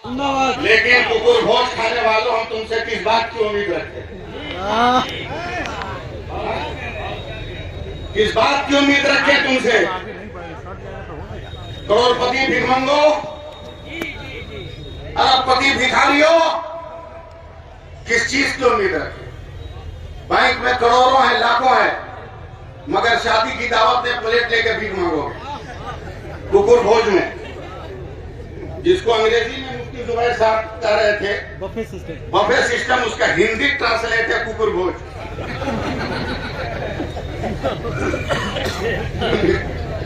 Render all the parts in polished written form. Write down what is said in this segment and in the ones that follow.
लेकिन कुकुर भोज खाने वालों, हम तुमसे किस बात की उम्मीद रखते हैं? किस बात की उम्मीद रखे तुमसे? करोड़पति भिखमंगो, अरबपति भिखारियों, किस चीज की उम्मीद रखे? बैंक में करोड़ों है, लाखों है, मगर शादी की दावत में प्लेट लेकर भीख मांगोगे। कुकुर भोज में, जिसको अंग्रेजी में मुफ्ती जुबैर साहब कह रहे थे बफे सिस्टम, उसका हिंदी ट्रांसलेट है कुकुर भोज।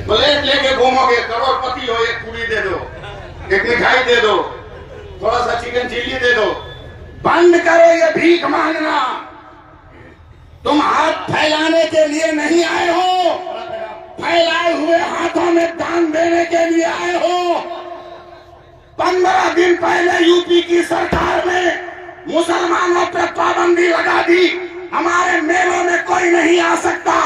प्लेट लेके घूमोगे, करोड़पति हो, एक पूरी दे दो, एक मिठाई दे दो, थोड़ा सा चिकन चिल्ली दे दो। बंद करो ये भीख मांगना। तुम हाथ फैलाने के लिए नहीं आए हो, फैलाए हुए हाथों में दान देने के लिए आए हो। 15 दिन पहले यूपी की सरकार ने मुसलमानों पर पाबंदी लगा दी, हमारे मेलों में कोई नहीं आ सकता,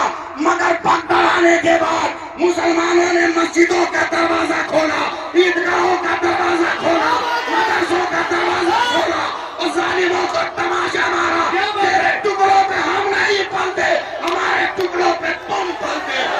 मगर भगदड़ आने के बाद मुसलमानों ने मस्जिदों का दरवाजा खोला, ईदगाहों का दरवाजा खोला, मदरसों का दरवाजा खोला और जालिमों को तमाशा मारा। तेरे टुकड़ों पे हम नहीं पलते, हमारे टुकड़ों पे तुम पलते हो।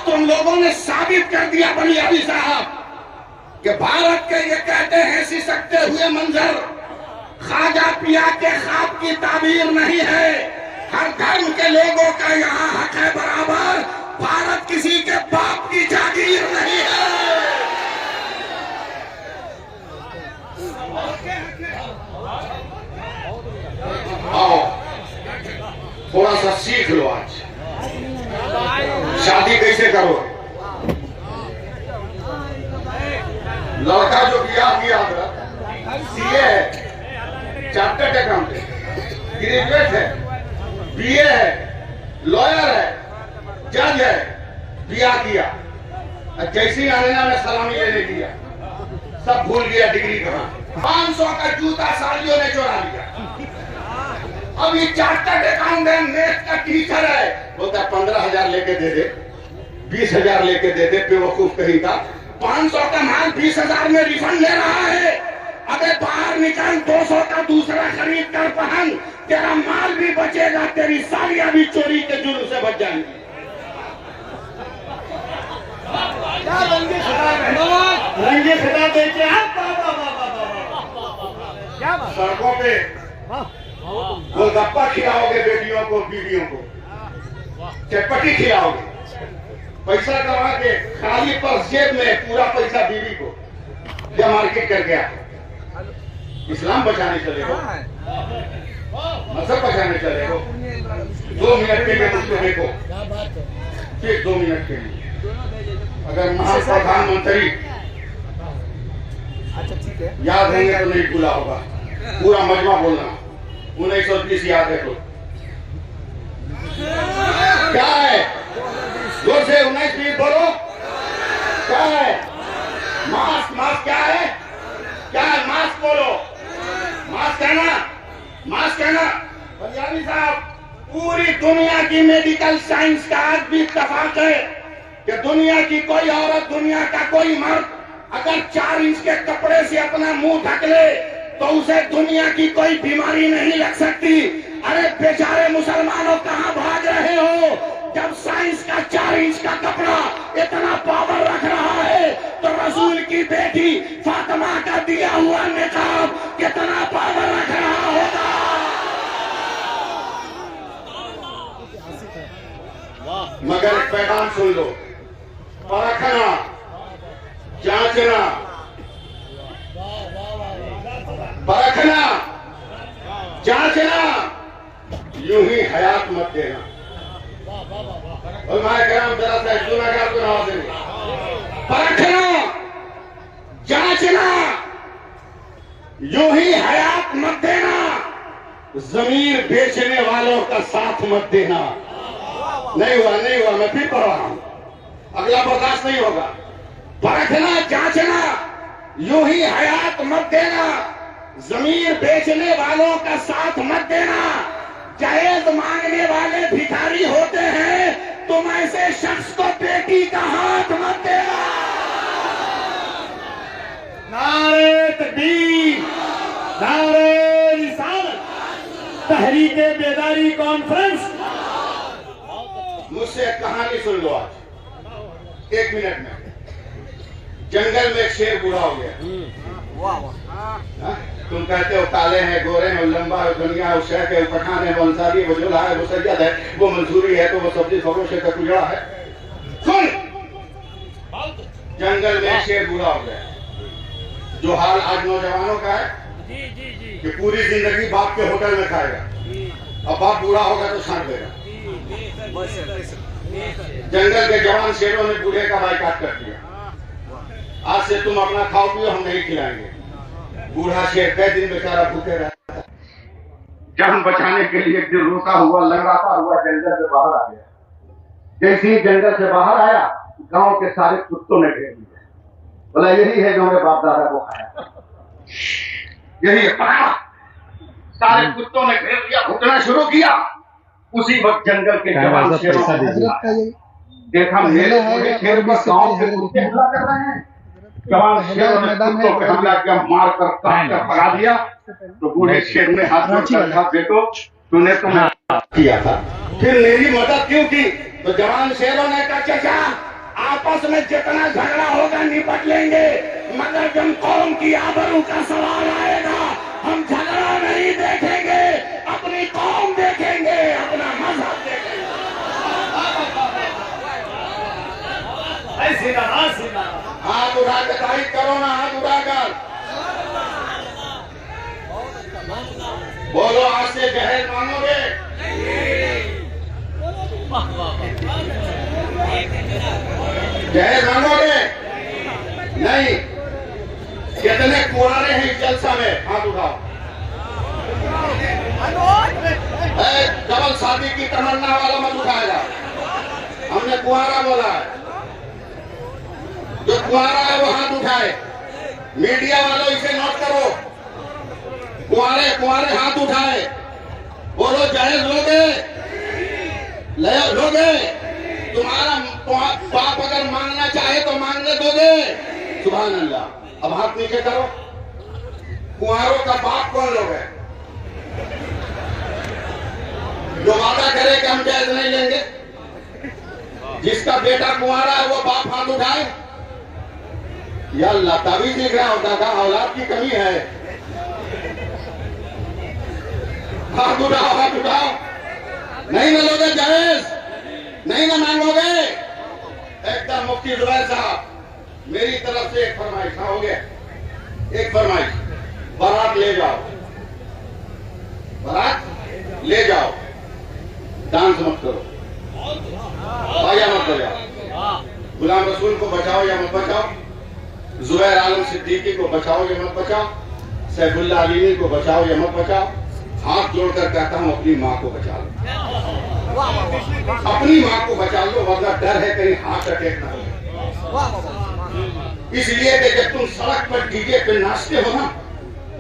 तुम लोगों ने साबित कर दिया बनी अली साहब कि भारत के ये कहते हैं सिसकते हुए मंजर खाजा पिया के ख्वाब की ताबीर नहीं है। हर धर्म के लोगों का यहाँ हक है बराबर, भारत किसी के बाप की जागीर नहीं है। आओ थोड़ा सा सीख लो। आज शादी कैसे करो? लड़का जो ब्याह किया सीए है, चार्टर्ड अकाउंटेंट, ग्रेजुएट है, बीए है, लॉयर है, जज है, ब्याह किया, जैसी आने में सलामी लेने दिया, सब भूल गया डिग्री कहाँ। 500 का जूता सालियों ने चुरा लिया। अब ये चार्टर्ड अकाउंटेंट नेट का टीचर है, बोलता 15,000 लेके दे दे, 20,000 लेके दे दे, बेवकूफ कहीं का। 500 का माल 20,000 में रिफंड ले रहा है। अबे बाहर निकल, 200 का दूसरा खरीद कर पहन, तेरा माल भी बचेगा, तेरी सालियां भी चोरी के जुर्म से बच जाएंगी। रंगे खिला देते हैं सड़कों पे, गोलगप्पा खिलाओगे बेटियों को, बीवियों को चटपटी खिलाओगे, पैसा कमा के खाली पर्स जेब में, पूरा पैसा बीवी को जब मार्केट कर गया। इस्लाम बचाने चले हो, मजहब बचाने चले हो। 2 मिनट के लिए मुझको देखो, सिर्फ 2 मिनट के लिए। अगर महान प्रधानमंत्री याद होंगे तो नहीं भूला होगा, पूरा मजमा बोलना। 1930 याद है तो क्या है? जोर से 1920 बोलो, क्या है? मास्क, मास्क क्या है? क्या है? मास्क बोलो, मास्क कहना, मास्क कहना। पंजाबी साहब, पूरी दुनिया की मेडिकल साइंस का आज भी इत्तेफाक है कि दुनिया की कोई औरत, दुनिया का कोई मर्द अगर 4 इंच के कपड़े से अपना मुंह ढक ले तो उसे दुनिया की कोई बीमारी नहीं लग सकती। अरे बेचारे मुसलमानों कहां भाग रहे हो? जब साइंस का 4 इंच का कपड़ा इतना पावर रख रहा है तो रसूल की बेटी फातिमा का दिया हुआ निकाब कितना पावर रख रहा होगा। मगर एक पैगाम सुन लो, परखना, जांचना, परखना, जांचना, यूं ही हयात मत देना। और मैं कह रहा हूं जरा सा गुनाहगार को नवाज देंगे। परखना, जांचना, यूं ही हयात मत देना, जमीन बेचने वालों का साथ मत देना। नहीं हुआ, मैं फिर पढ़ रहा हूं। अगला बर्दाश्त नहीं होगा। परखना जांचना, यूं ही हयात मत देना, जमीन बेचने वालों का साथ मत देना, जायज मांगने वाले भिखारी होते हैं, तुम ऐसे शख्स को बेटी का हाथ मत देना। नारे तकबीर, नारे रिसालत, तहरीके बेदारी कॉन्फ्रेंस। मुझसे एक कहानी सुन लो आज 1 मिनट में। जंगल में एक शेर बूढ़ा हो गया। तुम कहते हो काले हैं, गोरे हैं, लंबा है, दुनिया है, शेख है, पठान है, वो अंसारी है, वो झोला है, वो सैयद है, वो मंसूरी है, तो वो सब्जी फरोश है, कुजड़ा है। सुन, जंगल में एक शेर बूढ़ा हो गया। जो हाल आज नौजवानों का है कि पूरी जिंदगी बाप के होटल में खाएगा, अब बाप बूढ़ा होगा तो छांट देगा। जंगल के जवान शेरों ने बूढ़े का बाइकाट कर दिया। आज से तुम अपना खाओ पियो, हम नहीं खिलाएंगे। बूढ़ा शेर कई दिन बेचारा भूखे रहता है। जान बचाने के लिए एक दिन रोता हुआ लंगड़ाता हुआ जंगल से बाहर आ गया। जैसे ही जंगल से बाहर आया, गांव के सारे कुत्तों ने घेर लिया। बोला यही है जो हमारे बाप दादा को खाया, यही है पकड़ा। सारे कुत्तों ने घेर लिया, भुगतना शुरू किया। उसी वक्त जंगल के जवान शेरों ने देखा मेरे बूढ़े शेर पर गांव के कुत्ते हमला कर रहे हैं। जवान शेरों ने कुत्तों पे हमला किया, मार कर काट कर भगा दिया। तो बूढ़े शेर ने हाथ जोड़कर कहा, बेटो तूने तो किया था, फिर मेरी मदद क्यों की? तो जवान शेरों ने कहा, चाचा आपस में जितना झगड़ा होगा निपट लेंगे, मगर जब कौम की आबरू का सवाल आएगा, हम झगड़ा नहीं देखेंगे, अपनी कौम देखेंगे, अपना मजहब देखेंगे। हाथ उठा के तारीफ करो ना, हाथ उठाकर बोलो, आज से जहेज मांगोगे? जहेज मांगोगे? नहीं। कितने कुंवारे हैं इस जलसा में? हाथ उठाओ। डबल शादी की तमन्ना वाला मत उठाएगा, हमने कुंवारा बोला है। जो कुंवारा है वो हाथ उठाए। मीडिया वालों इसे नोट करो, कुंवारे कुंवारे हाथ उठाए। बोलो जहेज लोगे? लोगे? तुम्हारा बाप अगर मांगना चाहे तो मांगने दोगे? सुभान अल्लाह। अब हाथ नीचे करो। कुंवारों का बाप कौन लोग है? जो वादा करे कि हम जहेज नहीं लेंगे। जिसका बेटा कुंवारा है वो बाप हाथ उठाए। या अल्लाह, ताबीज लिख रहा होता था, औलाद की कमी है। हाथ उठाओ, हाथ उठाओ। नहीं मिलोगे जहेज, नहीं ना मांगोगे? एकदम मुफ्ती जुबैर साहब, मेरी तरफ से एक फरमाइश। हाँ हो गया, एक फरमाइश, बारात ले जाओ, बारात ले जाओ, डांस मत करो, बाजा मत बजाओ, गुलाम रसूल को बचाओ या मत बचाओ, जुबैर आलम सिद्दीकी को बचाओ या मत बचाओ, सैफुल्लाह अलीमी को बचाओ या मत बचाओ, हाथ जोड़कर कहता हूं अपनी माँ को बचा लो, अपनी माँ को बचा लो, वरना डर है कहीं हार्ट अटैक ना हो। इसलिए कि जब तुम सड़क पर डीजे पे नाचते हो ना,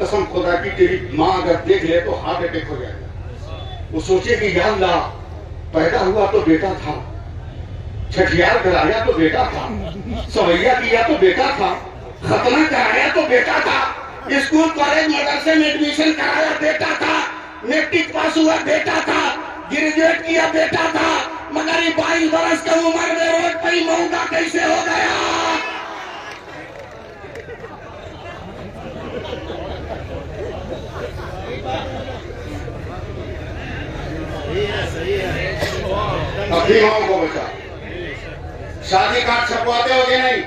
कसम खुदा की तेरी माँ अगर देख ले तो हार्ट अटैक हो जाएगा। वो सोचे कि या अल्लाह, पैदा हुआ तो बेटा था, छठियार कराया तो बेटा था, सवैया किया तो बेटा था, खतना कराया तो बेटा था, स्कूल कॉलेज मदरसे में एडमिशन कराया बेटा था, मैट्रिक पास हुआ बेटा था, ग्रेजुएट किया बेटा था, मगर ये 22 बरस की उम्र में रोड पर ही महंगा कैसे हो गया? अपनी माओ को बचा। शादी कार्ड छपवाते हो कि नहीं?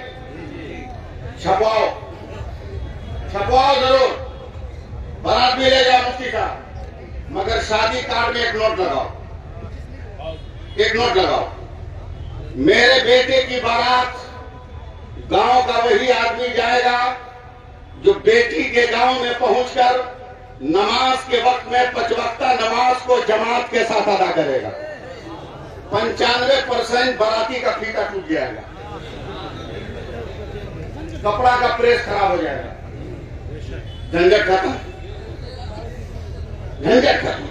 छपवाओ, छपवाओ जरूर, बारात भी ले जाओ मुफ्ती साहब, मगर शादी कार्ड में एक नोट लगाओ, एक नोट लगाओ, मेरे बेटे की बारात गांव का वही आदमी जाएगा जो बेटी के गांव में पहुंचकर नमाज के वक्त में 5 वक्ता नमाज को जमात के साथ अदा करेगा। 95% बाराती का फीता टूट जाएगा, कपड़ा का प्रेस खराब हो जाएगा, झंझट खत्म, झंझट खत्म।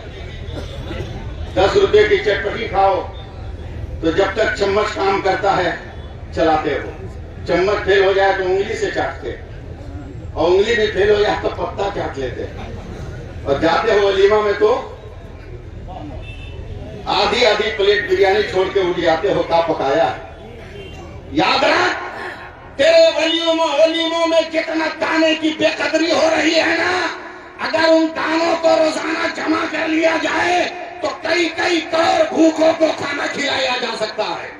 10 रुपए की चटपटी खाओ तो जब तक चम्मच काम करता है चलाते हो, चम्मच फेल हो जाए तो उंगली से चाटते, और उंगली भी फेल हो जाए तो पत्ता चाट लेते, और जाते हो वलीमा में तो आधी आधी प्लेट बिरयानी छोड़ के उठ जाते हो, का पकाया। याद रख, तेरे वलीमों में जितना दाने की बेकदरी हो रही है ना, अगर उन दानों को रोजाना जमा कर लिया जाए तो कई कई करोड़ भूखों को खाना खिलाया जा सकता है।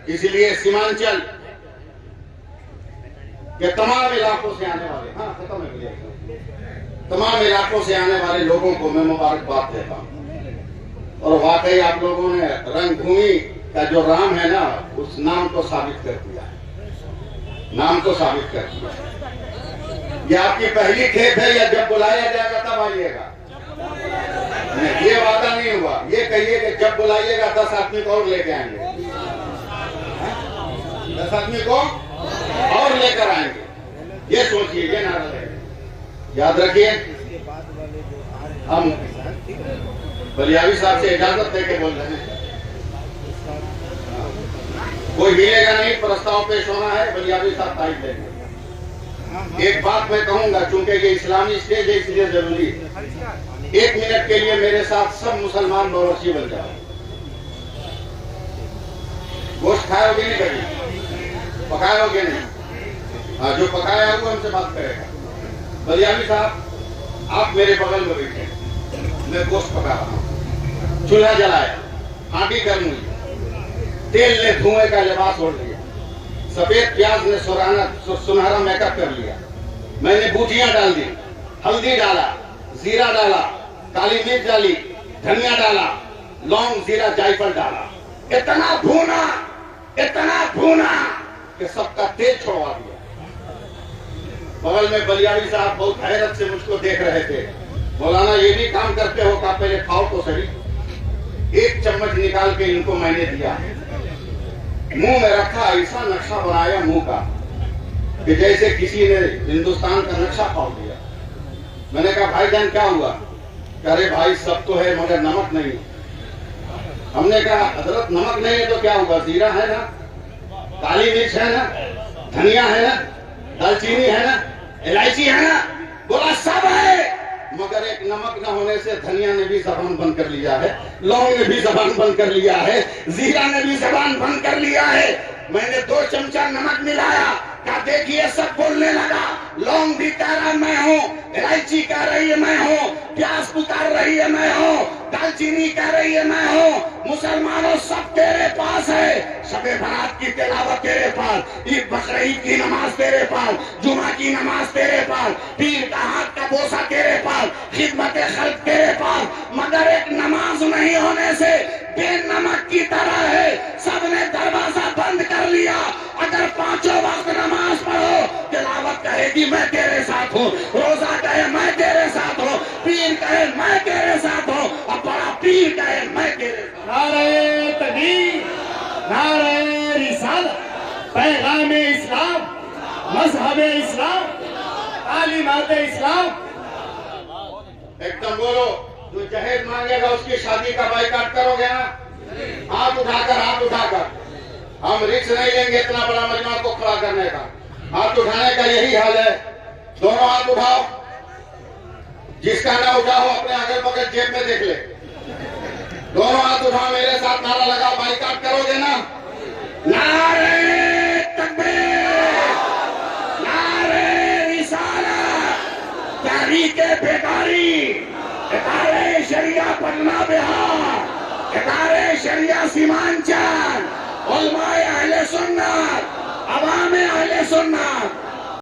इसलिए सीमांचल के तमाम इलाकों से आने वाले, हाँ खत्म है भैया, तमाम इलाकों से आने वाले लोगों को मैं मुबारकबाद देता हूँ। और वाकई आप लोगों ने रंगभूमि का जो राम है ना, उस नाम को साबित कर दिया, नाम को साबित कर दिया। ये आपकी पहली खेप है, या जब बुलाया जाएगा तब आइएगा? नहीं, ये वादा नहीं हुआ। ये कहिए कि जब बुलाइएगा 10 आदमी को और लेके आएंगे, 10 आदमी को और लेकर आएंगे। ये सोचिए, ये नारा है, याद रखिए। हम बलियावी साहब से इजाजत देके बोल रहे हैं, कोई मिलेगा नहीं, प्रस्ताव पेश होना है, बलियावी साहब तारीफ देंगे। एक बात मैं कहूंगा, चूंकि ये इस्लामी स्टेज है इसलिए जरूरी है, 1 मिनट के लिए मेरे साथ सब मुसलमान बावर्ची बन जाओ। गोश्त खाओगे नहीं, कभी पकाओगे नहीं, हाँ जो पकाया हुआ हमसे बात करेगा। बलियावी साहब आप मेरे बगल में बैठे, मैं गोश्त पका रहा हूँ, चूल्हा जलाया, आटी गर्म हुई, तेल ने धुएं का लिबास ओढ़ लिया, सफेद प्याज ने सुनहरा मेकअप कर लिया, मैंने बूटियां डाल दी, हल्दी डाला, जीरा डाला, काली मिर्च डाली, धनिया डाला, लौंग जीरा जायफल डाला, इतना भूना कि सबका तेल छोड़वा दिया। बगल में बलियावी साहब बहुत हैरत से मुझको देख रहे थे, मौलाना ये भी काम करते हो का? पहले खाओ तो सही। 1 चम्मच निकाल के इनको मैंने दिया, मुंह में रखा, ऐसा नक्शा बनाया मुंह का कि जैसे किसी ने हिंदुस्तान का नक्शा फाड़ दिया। मैंने कहा भाईजान क्या हुआ? अरे भाई सब तो है मगर नमक नहीं। हमने कहा हजरत नमक नहीं है तो क्या हुआ? जीरा है ना, काली मिर्च है ना, धनिया है ना, दालचीनी है ना, इलायची है ना। बोला सब है, मगर एक नमक न होने से धनिया ने भी जबान बंद कर लिया है, लौंग ने भी जबान बंद कर लिया है, जीरा ने भी जबान बंद कर लिया है। मैंने 2 चमचा नमक मिलाया, कहा देखिए सब बोलने लगा, लौंग भी कह रहा मैं हूँ, इलायची कह रही है मैं हूँ, प्याज पुकार रही है मैं हूँ, दालचीनी कह रही है मैं हूँ। मुसलमानों सब तेरे पास है, शबे बारात की तिलावत तेरे पास, ईद बकरीद की नमाज तेरे पास, जुमा की नमाज तेरे पास, पीर का हाथ का बोसा तेरे पास, खिदमत खल्क तेरे पास, मगर एक नमाज नहीं होने से बेनमक की तरह है। सबने दरवाजा बंद कर लिया। अगर 5 वक्त नमाज पढ़ो, तिलावत कहेगी मैं तेरे साथ हूँ, रोजा कहे मैं तेरे साथ हूँ, पीर कहे मैं तेरे साथ हूँ, और बड़ा पीर कहे मैं तेरे साथ। नारे तकबीर, नारे रिसालत, पैगाम इस्लाम, मजहब इस्लाम, तालीमात इस्लाम। एकदम बोलो, जो जहेज मांगेगा उसकी शादी का बाइकाट करोगे ना? हाथ उठाकर हम रिस्क नहीं लेंगे इतना बड़ा मजमा को खड़ा करने का। हाथ उठाने का यही हाल है, दोनों हाथ उठाओ, जिसका ना उठाओ अपने अगल बगल जेब में देख ले। दोनों हाथ उठाओ, मेरे साथ नारा लगाओ, बाइकाट करोगे ना? नारे तकबीर, नारे रिसालत, तहरीके बेदारी, इदारे शरिया पटना बिहार, इदारे शरिया सीमांचल, उलमाए अहले सुन्नत, अवामे अहले सुन्नत,